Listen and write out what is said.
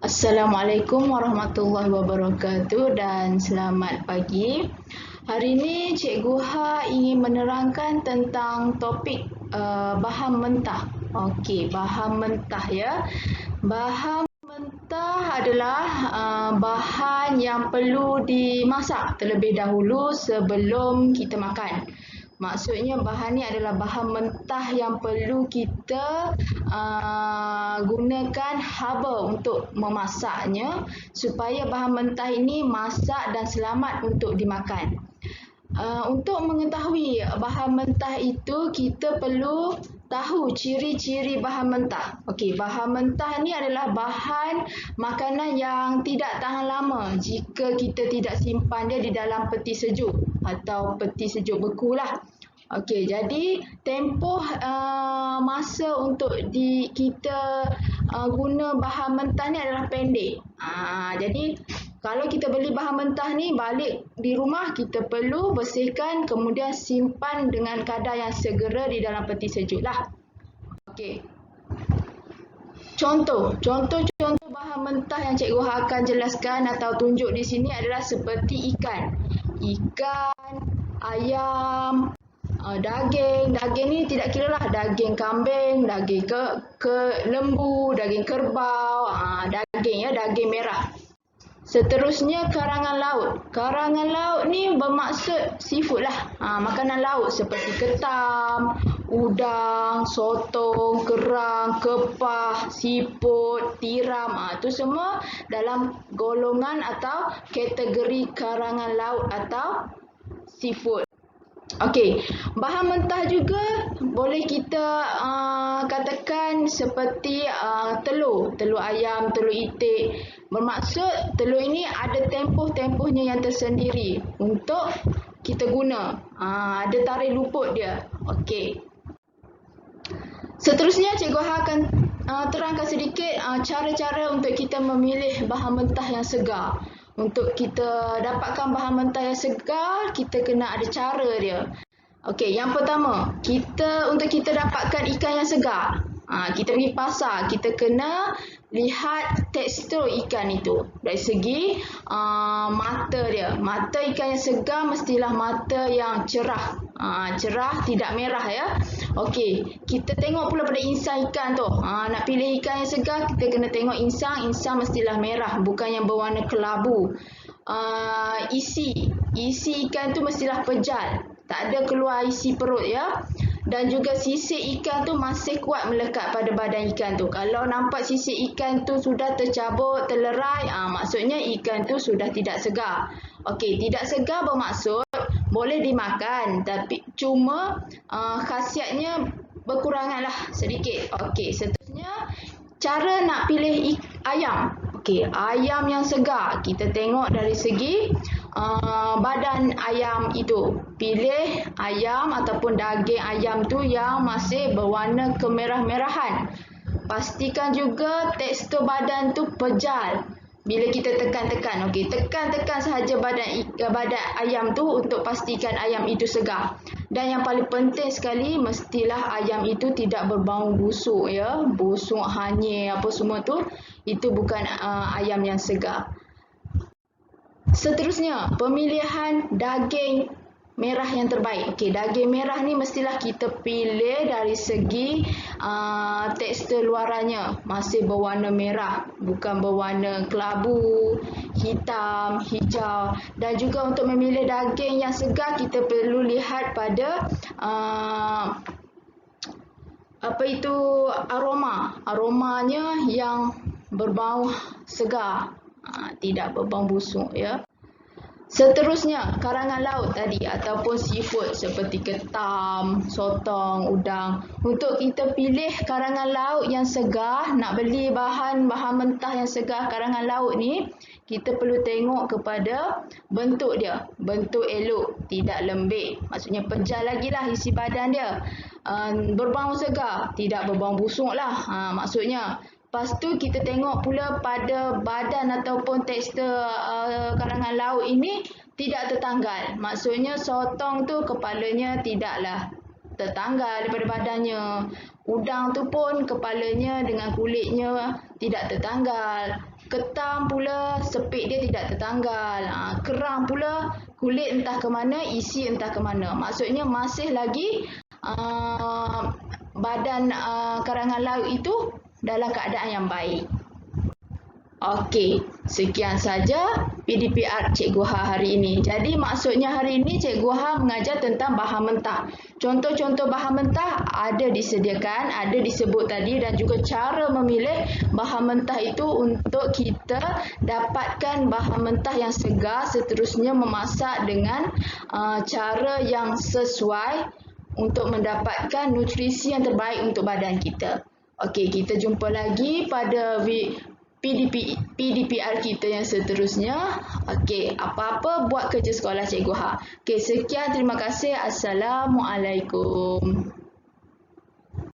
Assalamualaikum warahmatullahi wabarakatuh dan selamat pagi. Hari ini Cikgu Ha ingin menerangkan tentang topik bahan mentah. Okey, bahan mentah ya. Bahan mentah adalah bahan yang perlu dimasak terlebih dahulu sebelum kita makan. Maksudnya bahan ni adalah bahan mentah yang perlu kita gunakan haba untuk memasaknya supaya bahan mentah ini masak dan selamat untuk dimakan. Untuk mengetahui bahan mentah itu, kita perlu tahu ciri-ciri bahan mentah. Okey, bahan mentah ni adalah bahan makanan yang tidak tahan lama jika kita tidak simpan dia di dalam peti sejuk atau peti sejuk beku lah. Okey, jadi tempoh masa untuk kita guna bahan mentah ni adalah pendek. Jadi kalau kita beli bahan mentah ni, balik di rumah kita perlu bersihkan kemudian simpan dengan kadar yang segera di dalam peti sejuk lah. Okey. Contoh bahan mentah yang Cikgu akan jelaskan atau tunjuk di sini adalah seperti ikan. Ikan, ayam, daging. Daging ni tidak kira lah daging kambing, daging lembu, daging kerbau, daging ya, daging merah. Seterusnya karangan laut. Karangan laut ni bermaksud seafood lah. Makanan laut seperti ketam, udang, sotong, kerang, kepah, siput, tiram. Itu semua dalam golongan atau kategori karangan laut atau seafood. Okey, bahan mentah juga boleh kita katakan seperti telur ayam, telur itik. Bermaksud telur ini ada tempoh-tempohnya yang tersendiri untuk kita guna. Ada tarikh luput dia. Okey. Seterusnya Cikgu akan terangkan sedikit cara-cara untuk kita memilih bahan mentah yang segar. Untuk kita dapatkan bahan mentah yang segar, kita kena ada cara dia. Okey, yang pertama, untuk kita dapatkan ikan yang segar, kita pergi pasar, kita kena lihat tekstur ikan itu. Dari segi mata dia. Mata ikan yang segar mestilah mata yang cerah. Cerah, tidak merah ya. Okey, kita tengok pula pada insang ikan tu. Nak pilih ikan yang segar, kita kena tengok insang mestilah merah, bukan yang berwarna kelabu. Isi ikan tu mestilah pejal, tak ada keluar isi perut ya. Dan juga sisik ikan tu masih kuat melekat pada badan ikan tu. Kalau nampak sisik ikan tu sudah tercabut, terlerai, maksudnya ikan tu sudah tidak segar. Okey, tidak segar bermaksud boleh dimakan, tapi cuma khasiatnya berkuranganlah sedikit. Okey, seterusnya cara nak pilih ayam. Okey, ayam yang segar, kita tengok dari segi badan ayam itu. Pilih ayam ataupun daging ayam tu yang masih berwarna kemerah-merahan. Pastikan juga tekstur badan tu pejal. Bila kita tekan-tekan, okey, tekan-tekan sahaja badan ayam tu untuk pastikan ayam itu segar. Dan yang paling penting sekali, mestilah ayam itu tidak berbau busuk ya, busuk, hanyir apa semua tu, itu bukan ayam yang segar. Seterusnya, pemilihan daging merah yang terbaik. Okey, daging merah ni mestilah kita pilih dari segi tekstur luarannya masih berwarna merah, bukan berwarna kelabu, hitam, hijau. Dan juga untuk memilih daging yang segar, kita perlu lihat pada aromanya yang berbau segar, tidak berbau busuk ya. Seterusnya, karangan laut tadi ataupun seafood seperti ketam, sotong, udang. Untuk kita pilih karangan laut yang segar, nak beli bahan mentah yang segar karangan laut ni, kita perlu tengok kepada bentuk dia. Bentuk elok, tidak lembik. Maksudnya pejal lagi lah isi badan dia. Berbau segar, tidak berbau busuk lah. Maksudnya. Lepas tu kita tengok pula pada badan ataupun tekstur karangan laut ini tidak tertanggal. Maksudnya sotong tu kepalanya tidaklah tertanggal daripada badannya. Udang tu pun kepalanya dengan kulitnya tidak tertanggal. Ketam pula sepit dia tidak tertanggal. Kerang pula kulit entah ke mana, isi entah ke mana. Maksudnya masih lagi badan karangan laut itu dalam keadaan yang baik. Okey, sekian saja PDPR Cikgu Ha hari ini. Jadi maksudnya hari ini Cikgu Ha mengajar tentang bahan mentah. Contoh-contoh bahan mentah ada disediakan, ada disebut tadi, dan juga cara memilih bahan mentah itu untuk kita dapatkan bahan mentah yang segar, seterusnya memasak dengan cara yang sesuai untuk mendapatkan nutrisi yang terbaik untuk badan kita. Okey, kita jumpa lagi pada PDPR kita yang seterusnya. Okey, apa-apa buat kerja sekolah Cikgu Ha. Okey, sekian, terima kasih. Assalamualaikum.